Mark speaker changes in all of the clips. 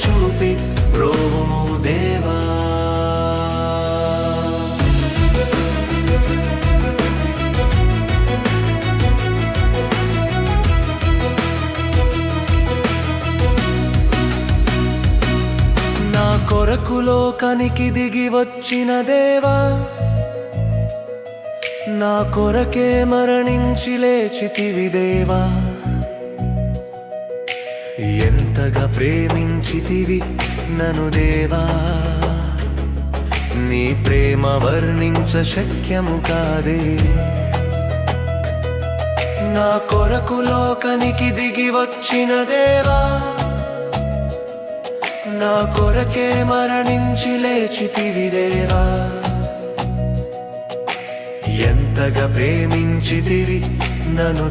Speaker 1: చూపి బ్రోవుము దేవా. నా కొరకు లోకానికి దిగి వచ్చిన దేవా, నా కొరకే మరణించి లేచితివి దేవా. ఎంతగా ప్రేమించితివి నన్ను దేవా, నీ ప్రేమ వర్ణించ శక్యము కాదే. నా కొరకు లోకానికి దిగి వచ్చిన దేవా, నా కొరకే మరణించి లేచితివి దేవా. ఎంతగా ప్రేమించితివి నన్ను.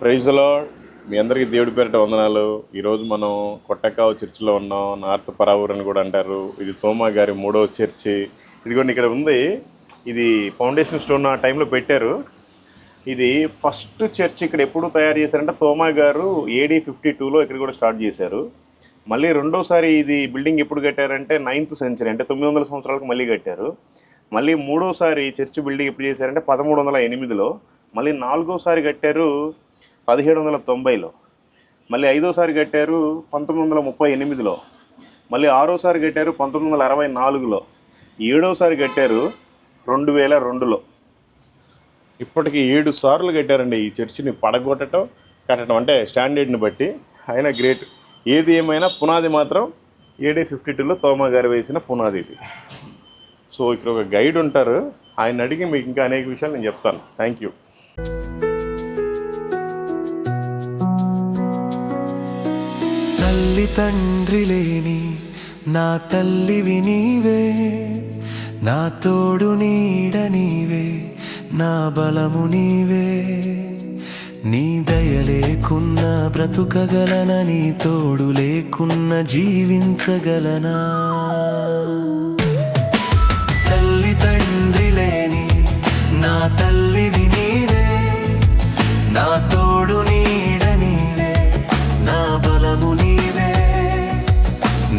Speaker 2: Praise the lord. మీ అందరికీ దేవుడి పేరిట వందనాలు. ఈరోజు మనం కొట్టకావు చర్చిలో ఉన్నాం. నార్త్ పరావూర్ అని కూడా అంటారు. ఇది తోమా గారి 3వ చర్చి. ఇదిగోండి ఇక్కడ ఉంది. ఇది ఫౌండేషన్ స్టోన్ ఆ టైంలో పెట్టారు. ఇది ఫస్ట్ చర్చ్ ఇక్కడ ఎప్పుడు తయారు చేశారంటే తోమా గారు AD 52లో ఇక్కడ కూడా స్టార్ట్ చేశారు. మళ్ళీ రెండోసారి ఇది బిల్డింగ్ ఎప్పుడు కట్టారంటే 9th సెంచరీ, అంటే 900 సంవత్సరాలకు మళ్ళీ కట్టారు. మళ్ళీ మూడోసారి చర్చ్ బిల్డింగ్ ఎప్పుడు చేశారంటే 1308లో. మళ్ళీ నాలుగోసారి కట్టారు 1790లో. మళ్ళీ ఐదోసారి కట్టారు 1938లో. మళ్ళీ ఆరోసారి కట్టారు 1964లో. ఏడోసారి కట్టారు 2002లో. ఇప్పటికి 7 సార్లు కట్టారండి ఈ చర్చిని. కట్టడం అంటే స్టాండర్డ్ని బట్టి. అయినా గ్రేట్. ఏది ఏమైనా పునాది మాత్రం AD 52లో తోమా గారు వేసిన పునాది ఇది. సో ఇక్కడ ఒక గైడ్ ఉంటారు, ఆయన అడిగి మీకు ఇంకా అనేక విషయాలు నేను చెప్తాను. Thank you.
Speaker 1: తల్లి తండ్రి లేని నా తల్లివి నీవే, నా తోడు నీడ నీవే, నా బలము నీవే. నీ దయ లేకున్నా బ్రతుకగలనా, నీ తోడు లేకున్నా జీవించగలనా. తల్లి తండ్రి లేని నా తల్లివి నీవే, నా తోడు నీడ నీవే, నా బలము నీవే.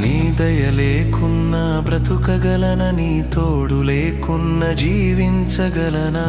Speaker 1: నీ దయ లేకున్నా బ్రతుకగలనా, నీ తోడు లేకున్నా జీవించగలనా.